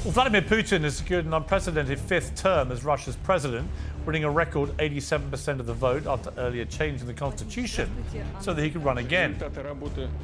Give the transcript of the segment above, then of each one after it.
Well, Vladimir Putin has secured an unprecedented fifth term as Russia's president, winning a record 87% of the vote after earlier changing the constitution so that he could run again.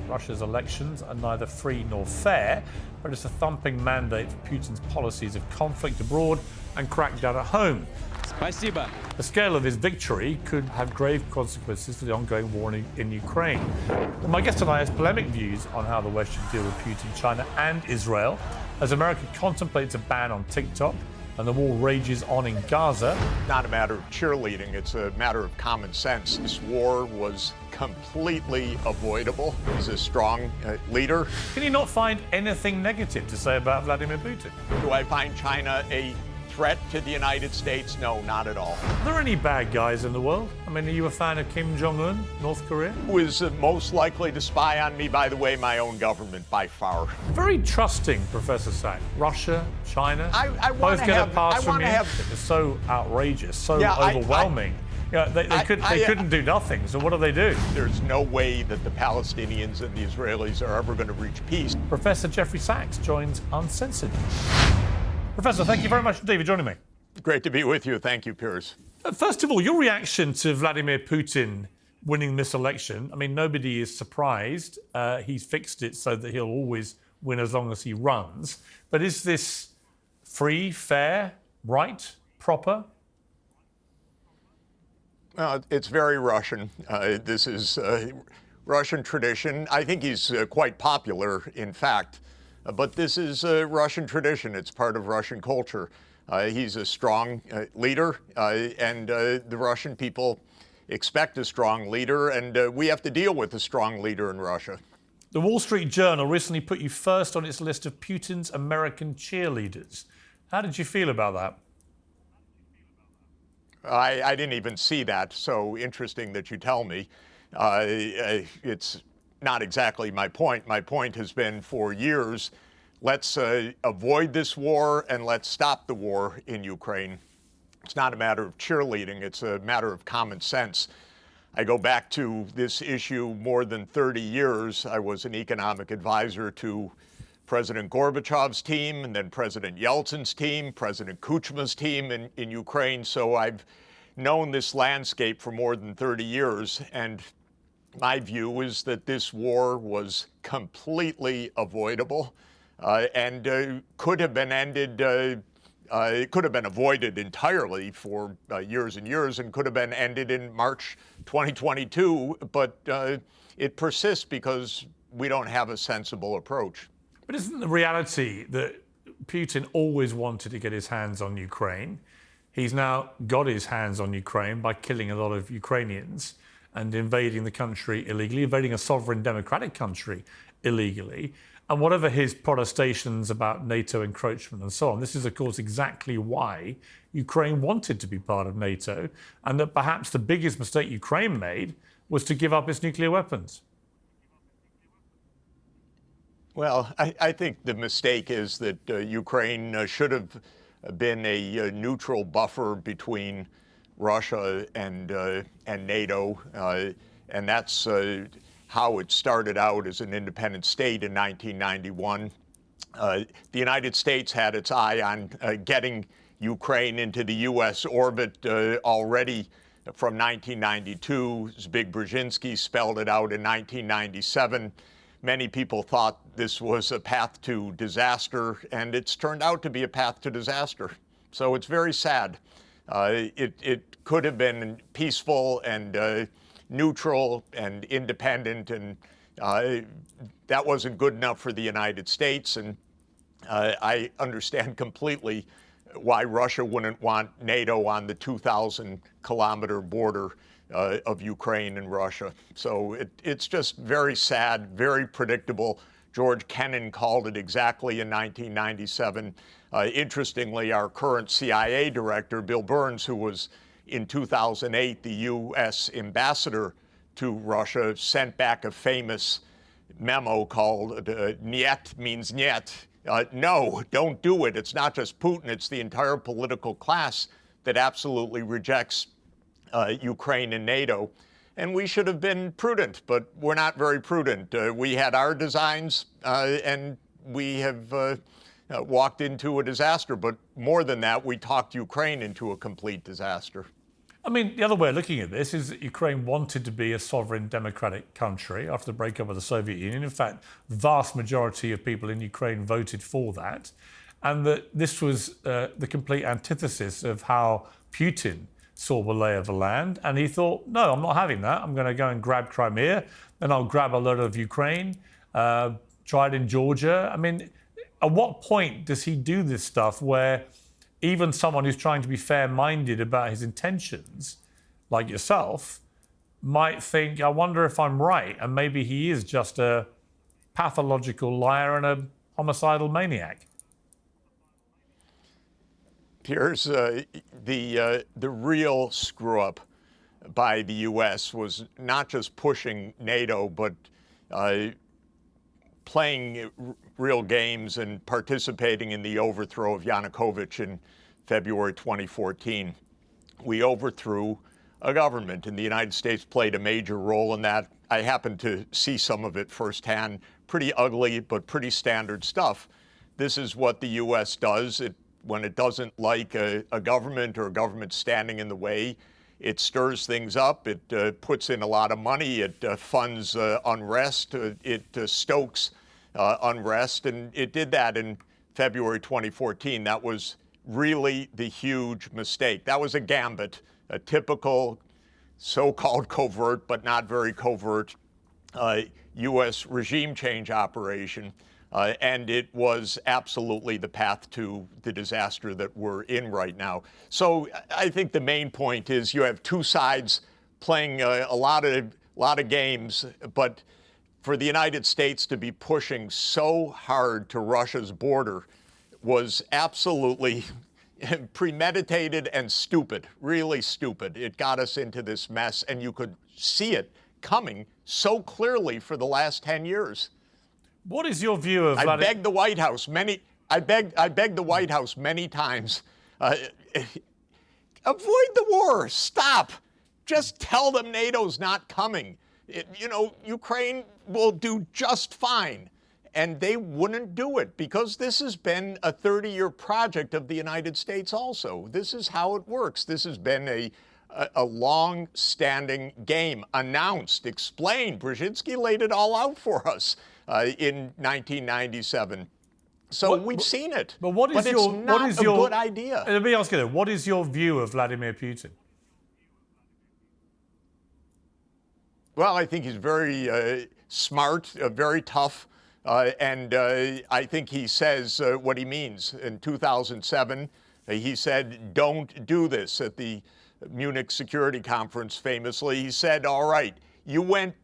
Russia's elections are neither free nor fair, but it's a thumping mandate for Putin's policies of conflict abroad and crackdown at home. Спасибо. The scale of his victory could have grave consequences for the ongoing war in Ukraine. Well, my guest tonight has polemic views on how the West should deal with Putin, China and Israel, as America contemplates a ban on TikTok and the war rages on in Gaza. Not a matter of cheerleading, it's a matter of common sense. This war was completely avoidable. He's a strong leader. Can you not find anything negative to say about Vladimir Putin? Do I find China a threat to the United States? No, not at all. Are there any bad guys in the world? I mean, are you a fan of Kim Jong-un, North Korea? Who is most likely to spy on me? By the way, my own government, by far. Very trusting, Professor Sachs. Russia, China, I both get a pass from you. It's so outrageous, so overwhelming. They couldn't do nothing, so what do they do? There's no way that the Palestinians and the Israelis are ever going to reach peace. Professor Jeffrey Sachs joins Uncensored. Professor, thank you very much indeed for joining me. Great to be with you. Thank you, Piers. First of all, your reaction to Vladimir Putin winning this election. I mean, nobody is surprised. He's fixed it so that he'll always win as long as he runs. But is this free, fair, right, proper? It's very Russian. This is Russian tradition. I think he's quite popular, in fact. But this is Russian tradition. It's part of Russian culture. He's a strong leader, and the Russian people expect a strong leader, and we have to deal with a strong leader in Russia. The Wall Street Journal recently put you first on its list of Putin's American cheerleaders. How did you feel about that? I didn't even see that, so interesting that you tell me. It's not exactly my point. My point has been for years, let's avoid this war and let's stop the war in Ukraine. It's not a matter of cheerleading, it's a matter of common sense. I go back to this issue more than 30 years. I was an economic advisor to President Gorbachev's team, and then President Yeltsin's team, President Kuchma's team in Ukraine. So I've known this landscape for more than 30 years, and my view is that this war was completely avoidable and could have been ended, it could have been avoided entirely for years and years and could have been ended in March 2022, but it persists because we don't have a sensible approach. But isn't the reality that Putin always wanted to get his hands on Ukraine? He's now got his hands on Ukraine by killing a lot of Ukrainians and invading the country illegally, invading a sovereign democratic country illegally. And whatever his protestations about NATO encroachment and so on, this is, of course, exactly why Ukraine wanted to be part of NATO, and that perhaps the biggest mistake Ukraine made was to give up its nuclear weapons. Well, I think the mistake is that Ukraine should have been a neutral buffer between Russia and NATO, and that's how it started out as an independent state in 1991. The United States had its eye on getting Ukraine into the U.S. orbit already from 1992. Zbigniew Brzezinski spelled it out in 1997. Many people thought this was a path to disaster, and it's turned out to be a path to disaster. So it's very sad. It could have been peaceful and neutral and independent, and that wasn't good enough for the United States. And I understand completely why Russia wouldn't want NATO on the 2,000-kilometer border of Ukraine and Russia. So it's just very sad, very predictable. George Kennan called it exactly in 1997. Interestingly, our current CIA director, Bill Burns, who was in 2008 the U.S. ambassador to Russia, sent back a famous memo called "Niet means Niet." No, don't do it. It's not just Putin, it's the entire political class that absolutely rejects Ukraine and NATO. And we should have been prudent, but we're not very prudent. We had our designs, and we have walked into a disaster. But more than that, we talked Ukraine into a complete disaster. I mean, the other way of looking at this is that Ukraine wanted to be a sovereign democratic country after the breakup of the Soviet Union. In fact, the vast majority of people in Ukraine voted for that. And that this was the complete antithesis of how Putin saw the lay of the land. And he thought, no, I'm not having that. I'm going to go and grab Crimea, then I'll grab a lot of Ukraine, try it in Georgia. I mean, at what point does he do this stuff where even someone who's trying to be fair-minded about his intentions, like yourself, might think, I wonder if I'm right, and maybe he is just a pathological liar and a homicidal maniac? Piers, the real screw-up by the U.S. was not just pushing NATO, but playing real games and participating in the overthrow of Yanukovych in February 2014. We overthrew a government, and the United States played a major role in that. I happened to see some of it firsthand. Pretty ugly, but pretty standard stuff. This is what the U.S. does. When it doesn't like a government or a government standing in the way, it stirs things up. It puts in a lot of money. It funds unrest. It stokes unrest. And it did that in February 2014. That was really the huge mistake. That was a gambit, a typical so-called covert, but not very covert U.S. regime change operation. And it was absolutely the path to the disaster that we're in right now. So I think the main point is you have two sides playing a lot of games, but for the United States to be pushing so hard to Russia's border was absolutely premeditated and stupid, really stupid. It got us into this mess, and you could see it coming so clearly for the last 10 years. What is your view of? I begged the White House I begged the White House many times. Avoid the war. Stop. Just tell them NATO's not coming. Ukraine will do just fine. And they wouldn't do it because this has been a 30-year project of the United States also. This is how it works. This has been a long-standing game, announced, explained. Brzezinski laid it all out for us in 1997. So we've seen it. But it's not a good idea. Let me ask you though, what is your view of Vladimir Putin? Well, I think he's very smart, very tough, and I think he says what he means. In 2007, he said, don't do this at the Munich Security Conference, famously. He said, all right, you went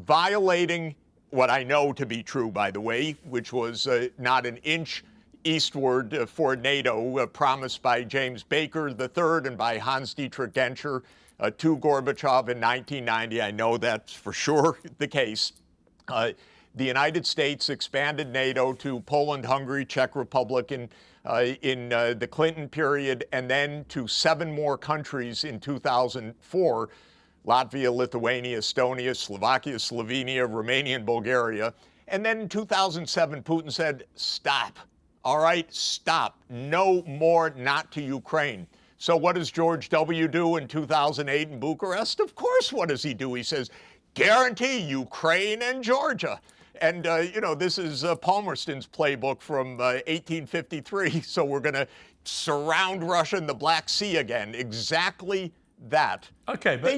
violating what I know to be true, by the way, which was not an inch eastward for NATO, promised by James Baker III and by Hans-Dietrich Genscher to Gorbachev in 1990. I know that's for sure the case. The United States expanded NATO to Poland, Hungary, Czech Republic in the Clinton period, and then to 7 more countries in 2004. Latvia, Lithuania, Estonia, Slovakia, Slovenia, Romania, and Bulgaria. And then in 2007, Putin said, stop. All right, stop. No more, not to Ukraine. So what does George W. do in 2008 in Bucharest? Of course, what does he do? He says, guarantee Ukraine and Georgia. And, this is Palmerston's playbook from 1853. So we're going to surround Russia in the Black Sea again. Exactly that. Okay, but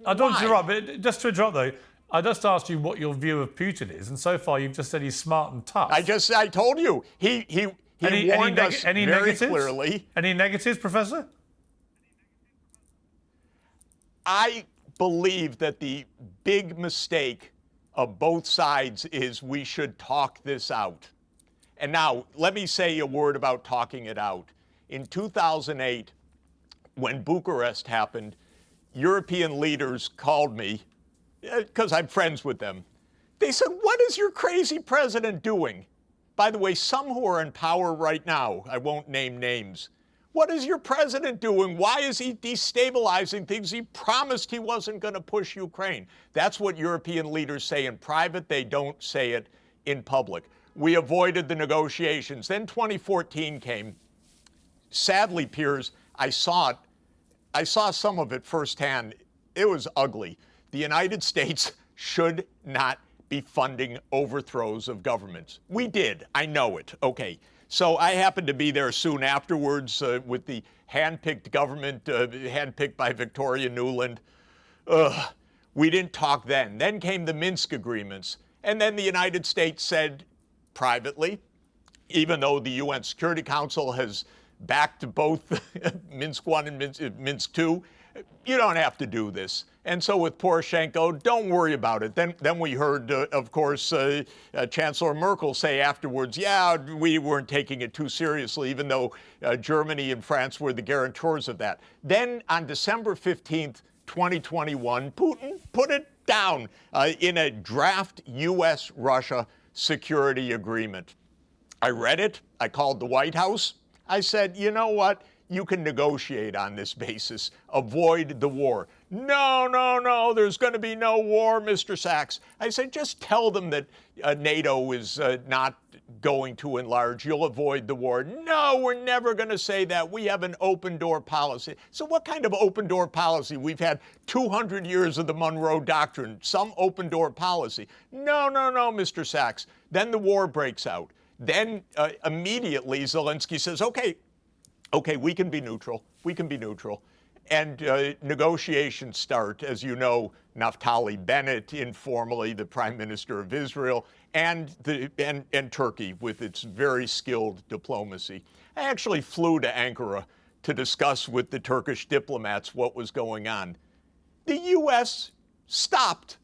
I don't interrupt, but just to interrupt though, I just asked you what your view of Putin is, and so far you've just said he's smart and tough. I told you he warned us very clearly. Any negatives, Professor? I believe that the big mistake of both sides is we should talk this out. And now let me say a word about talking it out. In 2008. When Bucharest happened, European leaders called me, because I'm friends with them. They said, what is your crazy president doing? By the way, some who are in power right now, I won't name names. What is your president doing? Why is he destabilizing things? He promised he wasn't going to push Ukraine. That's what European leaders say in private. They don't say it in public. We avoided the negotiations. Then 2014 came. Sadly, Piers, I saw it. I saw some of it firsthand. It was ugly. The United States should not be funding overthrows of governments. We did. I know it. Okay. So I happened to be there soon afterwards with the hand-picked government, hand-picked by Victoria Nuland. We didn't talk then. Then came the Minsk agreements. And then the United States said privately, even though the UN Security Council has backed both Minsk I and Minsk II, you don't have to do this. And so with Poroshenko, don't worry about it. Then we heard, of course, Chancellor Merkel say afterwards, yeah, we weren't taking it too seriously, even though Germany and France were the guarantors of that. Then on December 15th, 2021, Putin put it down in a draft U.S.-Russia security agreement. I read it. I called the White House. I said, you know what? You can negotiate on this basis. Avoid the war. No, no, no, there's going to be no war, Mr. Sachs. I said, just tell them that NATO is not going to enlarge. You'll avoid the war. No, we're never going to say that. We have an open door policy. So what kind of open door policy? We've had 200 years of the Monroe Doctrine, some open door policy. No, no, no, Mr. Sachs. Then the war breaks out. Then immediately Zelensky says, okay, we can be neutral. We can be neutral. And negotiations start, as you know, Naftali Bennett, informally the Prime Minister of Israel, and Turkey with its very skilled diplomacy. I actually flew to Ankara to discuss with the Turkish diplomats what was going on. The U.S. stopped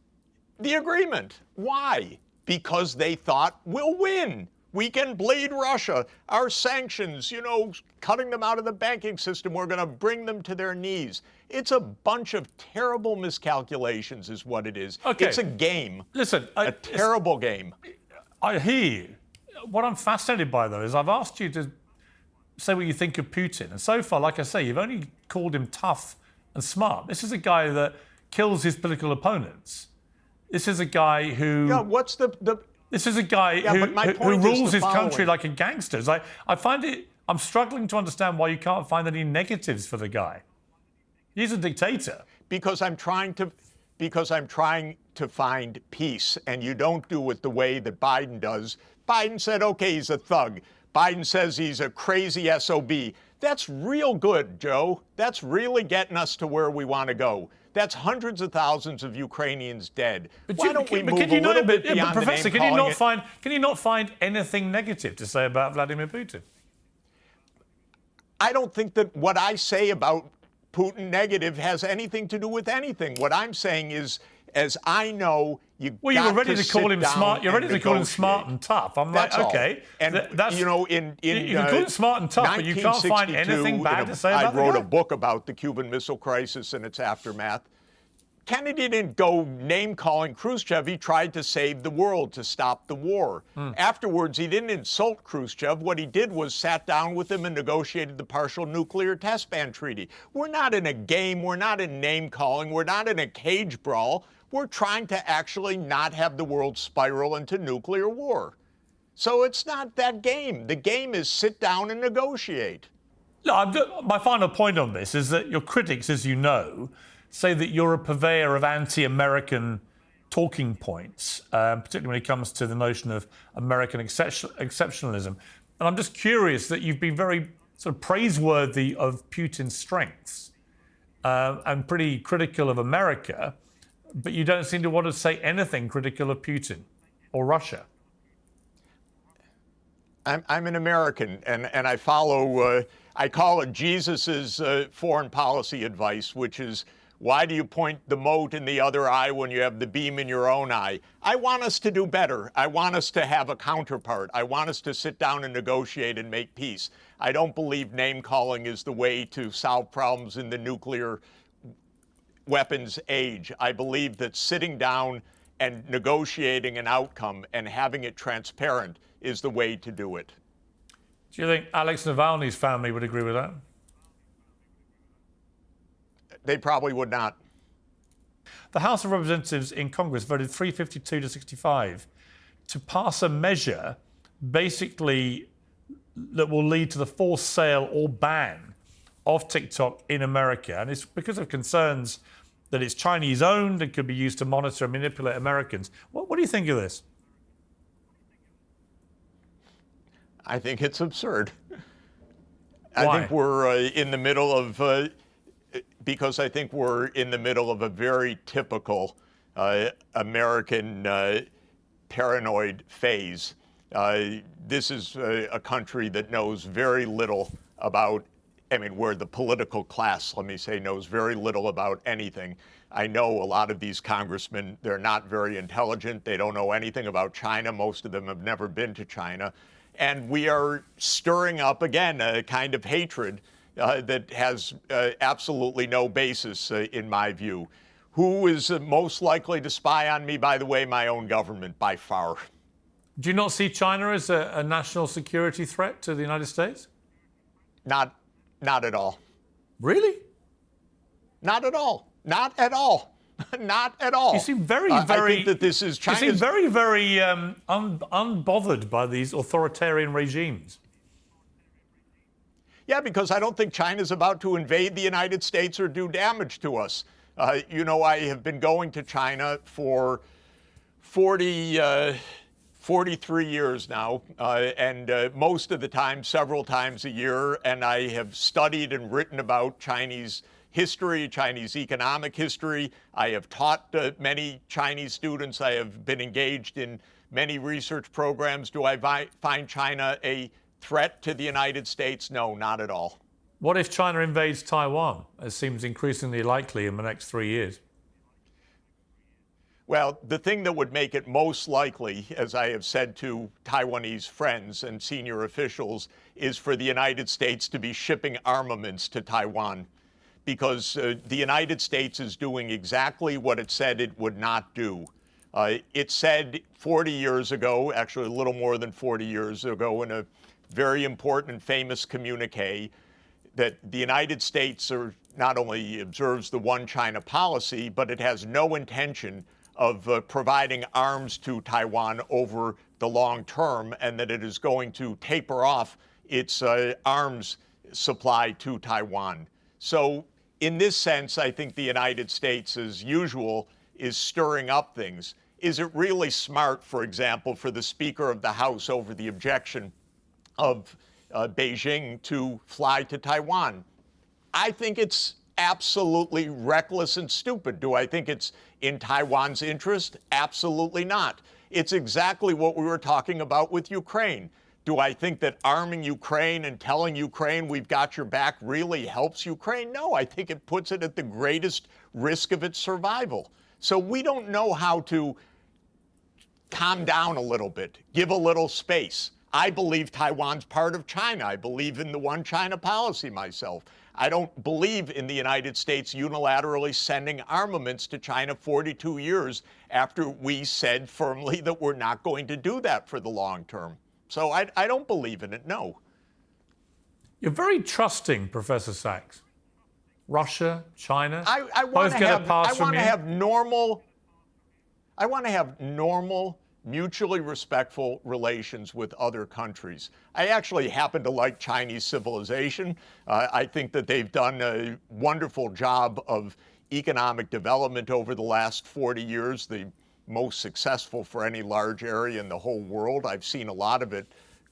the agreement. Why? Because they thought we'll win. We can bleed Russia. Our sanctions, cutting them out of the banking system, we're going to bring them to their knees. It's a bunch of terrible miscalculations is what it is. Okay. It's a game. Listen, a terrible game. I hear you. What I'm fascinated by, though, is I've asked you to say what you think of Putin. And so far, like I say, you've only called him tough and smart. This is a guy that kills his political opponents. This is a guy who... Yeah, what's the This is a guy who rules his country like a gangster. It's like, I'm struggling to understand why you can't find any negatives for the guy. He's a dictator. Because I'm trying to find peace, and you don't do it the way that Biden does. Biden said, okay, he's a thug. Biden says he's a crazy SOB. That's real good, Joe. That's really getting us to where we want to go. That's hundreds of thousands of Ukrainians dead. Why don't we move a little bit beyond the name Professor, can you not find anything negative to say about Vladimir Putin? I don't think that what I say about Putin negative has anything to do with anything. What I'm saying is, as I know, you were ready to call him smart. You're ready to call him smart and tough. I'm like, okay, and that's in you can call him smart and tough, but you can't find anything bad to say about I wrote a book about the Cuban Missile Crisis and its aftermath. Kennedy didn't go name-calling Khrushchev. He tried to save the world, to stop the war. Afterwards, he didn't insult Khrushchev. What he did was sat down with him and negotiated the Partial Nuclear Test Ban Treaty. We're not in a game. We're not in name-calling. We're not in a cage brawl. We're trying to actually not have the world spiral into nuclear war. So it's not that game. The game is sit down and negotiate. No, my final point on this is that your critics, as you know, say that you're a purveyor of anti-American talking points, particularly when it comes to the notion of American exceptionalism. And I'm just curious that you've been very sort of praiseworthy of Putin's strengths and pretty critical of America, but you don't seem to want to say anything critical of Putin or Russia. I'm an American, and I follow, I call it Jesus's foreign policy advice, which is, why do you point the mote in the other eye when you have the beam in your own eye? I want us to do better. I want us to have a counterpart. I want us to sit down and negotiate and make peace. I don't believe name-calling is the way to solve problems in the nuclear weapons age. I believe that sitting down and negotiating an outcome and having it transparent is the way to do it. Do you think Alex Navalny's family would agree with that? They probably would not. The House of Representatives in Congress voted 352 to 65 to pass a measure basically that will lead to the forced sale or ban of TikTok in America. And it's because of concerns that it's Chinese owned and could be used to monitor and manipulate Americans. What do you think of this? I think it's absurd. Why? I think we're in the middle of, because I think we're in the middle of a very typical American paranoid phase. This is a country that knows very little about, I mean, where the political class, let me say, knows very little about anything. I know a lot of these congressmen, they're not very intelligent. They don't know anything about China. Most of them have never been to China. And we are stirring up, again, a kind of hatred that has absolutely no basis, in my view. Who is most likely to spy on me? By the way, my own government, by far. Do you not see China as a national security threat to the United States? Not at all. Really? Not at all. Not at all. Not at all. You seem very. I think that this is China's... You seem very unbothered by these authoritarian regimes. Yeah, because I don't think China's about to invade the United States or do damage to us. You know, I have been going to China for 43 years now, and most of the time, several times a year, and I have studied and written about Chinese history, Chinese economic history. I have taught many Chinese students. I have been engaged in many research programs. Do I find China a threat to the United States? No, not at all. What if China invades Taiwan, as seems increasingly likely in the next 3 years? Well, the thing that would make it most likely, as I have said to Taiwanese friends and senior officials, is for the United States to be shipping armaments to Taiwan, because the United States is doing exactly what it said it would not do. It said 40 years ago, actually a little more than 40 years ago, in a very important and famous communique, that the United States not only observes the one China policy, but it has no intention of providing arms to Taiwan over the long term, and that it is going to taper off its arms supply to Taiwan. So in this sense, I think the United States, as usual, is stirring up things. Is it really smart, for example, for the Speaker of the House over the objection of Beijing to fly to Taiwan? I think it's absolutely reckless and stupid. Do I think it's in Taiwan's interest? Absolutely not. It's exactly what we were talking about with Ukraine. Do I think that arming Ukraine and telling Ukraine we've got your back really helps Ukraine? No, I think it puts it at the greatest risk of its survival. So we don't know how to calm down a little bit, give a little space. I believe Taiwan's part of China. I believe in the one China policy myself. I don't believe in the United States unilaterally sending armaments to China 42 years after we said firmly that we're not going to do that for the long term. So I don't believe in it, no. You're very trusting, Professor Sachs. Russia, China, I want both get a pass from you? I want to have normal, mutually respectful relations with other countries. I actually happen to like Chinese civilization. I think that they've done a wonderful job of economic development over the last 40 years, the most successful for any large area in the whole world. I've seen a lot of it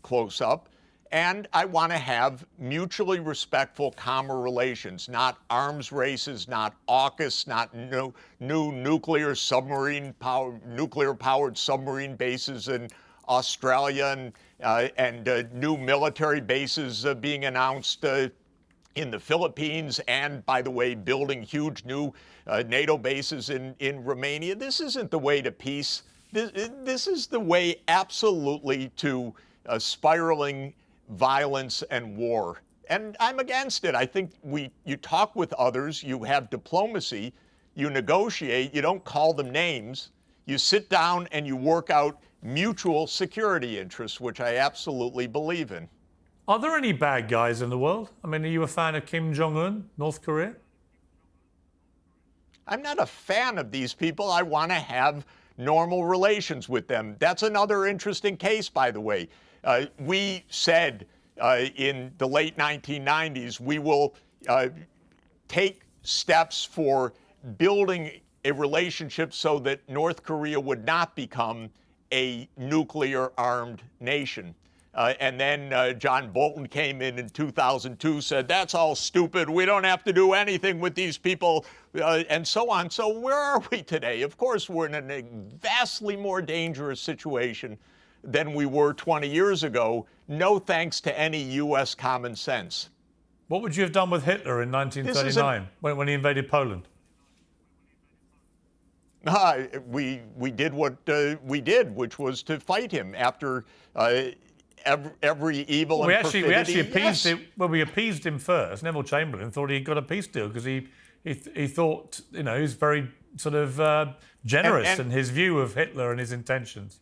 close up. And I want to have mutually respectful, calmer relations, not arms races, not AUKUS, not new nuclear-powered submarine bases in Australia and new military bases being announced in the Philippines, and, by the way, building huge new NATO bases in Romania. This isn't the way to peace. This is the way absolutely to spiraling violence and war. And I'm against it. I think you talk with others, you have diplomacy, you negotiate, you don't call them names, you sit down and you work out mutual security interests, which I absolutely believe in. Are there any bad guys in the world? I mean, are you a fan of Kim Jong-un, North Korea? I'm not a fan of these people. I want to have normal relations with them. That's another interesting case, by the way. We said in the late 1990s, we will take steps for building a relationship so that North Korea would not become a nuclear-armed nation. And then John Bolton came in 2002, said, that's all stupid. We don't have to do anything with these people, and so on. So where are we today? Of course, we're in a vastly more dangerous situation than we were 20 years ago, no thanks to any U.S. common sense. What would you have done with Hitler in 1939 when he invaded Poland? We did what we did, which was to fight him after every evil and perfidy. We actually appeased him. Well, we appeased him first. Neville Chamberlain thought he got a peace deal because he thought, you know, he was very sort of generous in his view of Hitler and his intentions.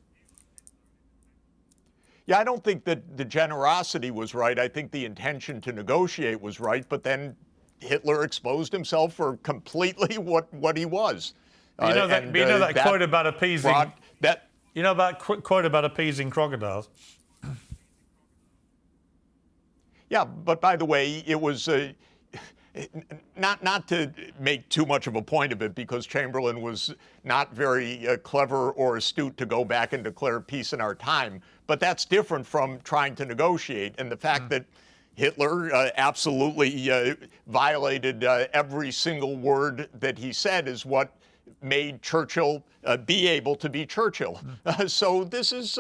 Yeah, I don't think that the generosity was right. I think the intention to negotiate was right, but then Hitler exposed himself for completely what he was. You know that quote about appeasing. You know about quote about appeasing crocodiles. Yeah, but by the way, it was not to make too much of a point of it, because Chamberlain was not very clever or astute to go back and declare peace in our time. But that's different from trying to negotiate, and the fact that Hitler absolutely violated every single word that he said is what made Churchill be able to be Churchill. So this is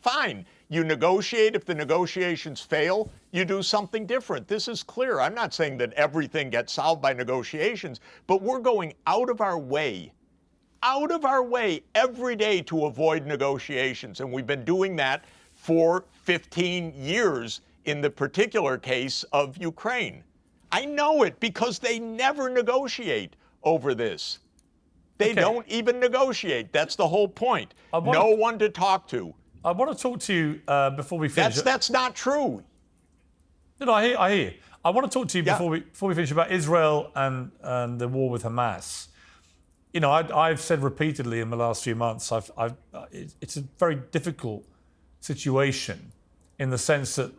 fine. You negotiate. If the negotiations fail, you do something different. This is clear. I'm not saying that everything gets solved by negotiations, but we're going out of our way every day to avoid negotiations. And we've been doing that for 15 years in the particular case of Ukraine. I know it because they never negotiate over this. They don't even negotiate. That's the whole point. No one to talk to. I want to talk to you before we finish. That's not true. No, I hear you. I want to talk to you before we finish about Israel and the war with Hamas. You know, I've said repeatedly in the last few months, it's a very difficult situation in the sense that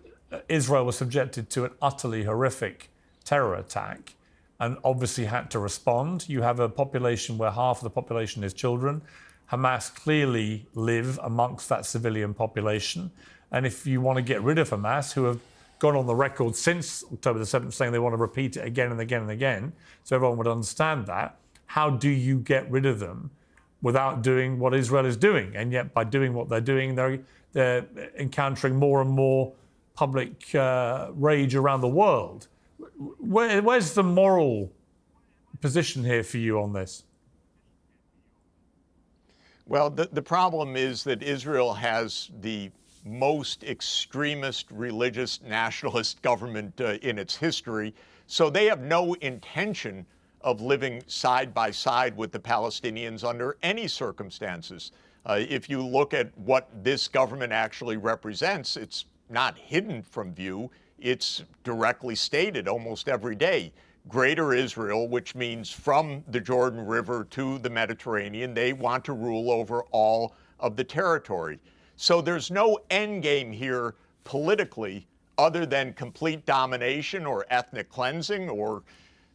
Israel was subjected to an utterly horrific terror attack and obviously had to respond. You have a population where half of the population is children. Hamas clearly live amongst that civilian population. And if you want to get rid of Hamas, who have gone on the record since October the 7th saying they want to repeat it again and again and again, so everyone would understand that, how do you get rid of them without doing what Israel is doing? And yet by doing what they're doing, they're encountering more and more public rage around the world. Where's the moral position here for you on this? Well, the problem is that Israel has the most extremist religious nationalist government in its history, so they have no intention of living side by side with the Palestinians under any circumstances. If you look at what this government actually represents, it's not hidden from view. It's directly stated almost every day. Greater Israel, which means from the Jordan River to the Mediterranean, they want to rule over all of the territory. So there's no end game here politically other than complete domination or ethnic cleansing or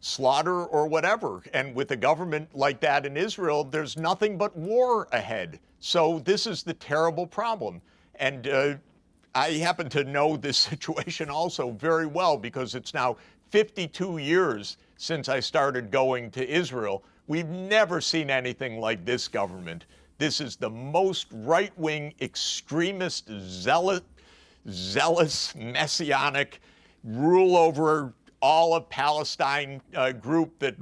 slaughter or whatever. And with a government like that in Israel, there's nothing but war ahead. So this is the terrible problem. And I happen to know this situation also very well because it's now 52 years since I started going to Israel. We've never seen anything like this government. This is the most right-wing, extremist, zealous, messianic, rule over all of Palestine group that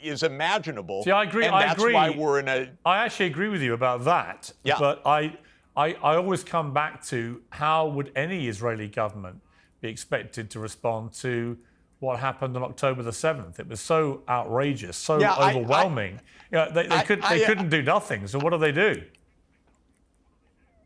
is imaginable. See, I agree. And that's why we're in a... I actually agree with you about that. Yeah. But I always come back to how would any Israeli government be expected to respond to what happened on October the 7th? It was so outrageous, so overwhelming. They couldn't do nothing. So what do they do?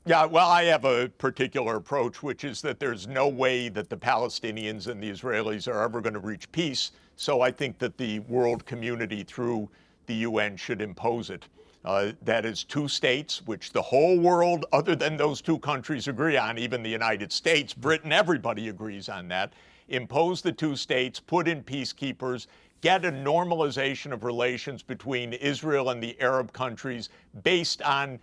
Yeah, well, I have a particular approach, which is that there's no way that the Palestinians and the Israelis are ever going to reach peace. So I think that the world community through the UN should impose it. that is two states, which the whole world, other than those two countries, agree on, even the United States, Britain, everybody agrees on that. Impose the two states, put in peacekeepers, get a normalization of relations between Israel and the Arab countries based on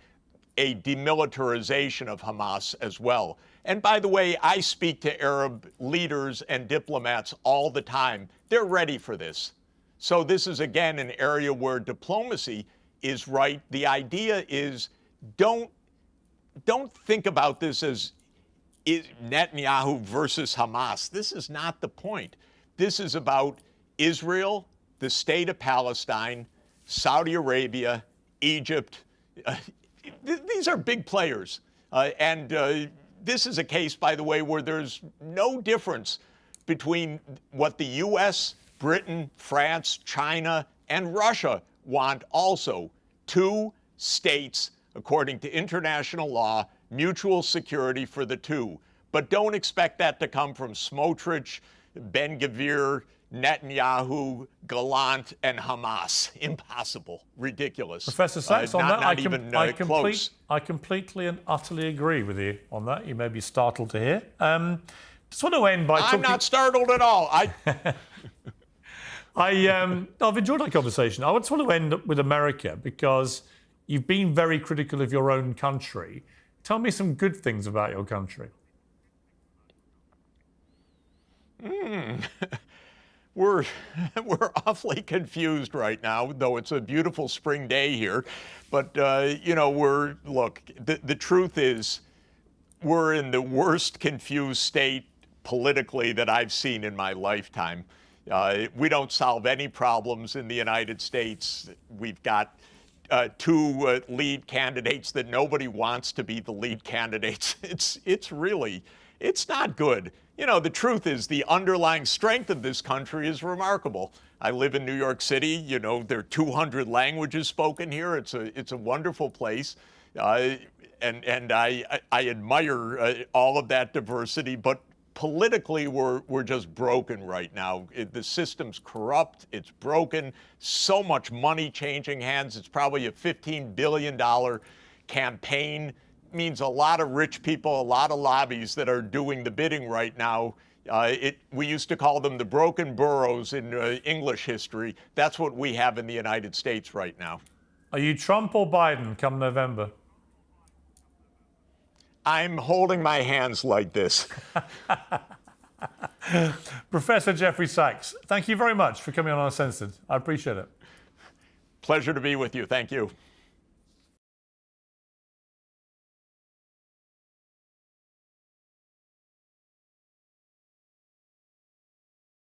a demilitarization of Hamas as well. And by the way, I speak to Arab leaders and diplomats all the time. They're ready for this. So this is, again, an area where diplomacy is right. The idea is don't think about this as Netanyahu versus Hamas. This is not the point. This is about Israel, the state of Palestine, Saudi Arabia, Egypt. These are big players. This is a case, by the way, where there's no difference between what the U.S., Britain, France, China, and Russia want also. Two states, according to international law, mutual security for the two. But don't expect that to come from Smotrich, Ben-Gvir, Netanyahu, Gallant, and Hamas. Impossible. Ridiculous. Professor Sachs, on that, I completely and utterly agree with you on that. You may be startled to hear. Just want to end by talking... I'm not startled at all. I've enjoyed that conversation. I just want to end with America because you've been very critical of your own country. Tell me some good things about your country. We're awfully confused right now, though it's a beautiful spring day here. But, look, the truth is we're in the worst confused state politically that I've seen in my lifetime. We don't solve any problems in the United States. We've got two lead candidates that nobody wants to be the lead candidates. It's not good. The truth is the underlying strength of this country is remarkable. I live in New York City. There are 200 languages spoken here. It's a wonderful place. And I admire all of that diversity, but politically, we're just broken right now. The system's corrupt. It's broken. So much money changing hands. It's probably a $15 billion campaign. Means a lot of rich people, a lot of lobbies that are doing the bidding right now. We used to call them the broken boroughs in English history. That's what we have in the United States right now. Are you Trump or Biden come November? I'm holding my hands like this. Professor Jeffrey Sachs, thank you very much for coming on Uncensored. I appreciate it. Pleasure to be with you. Thank you.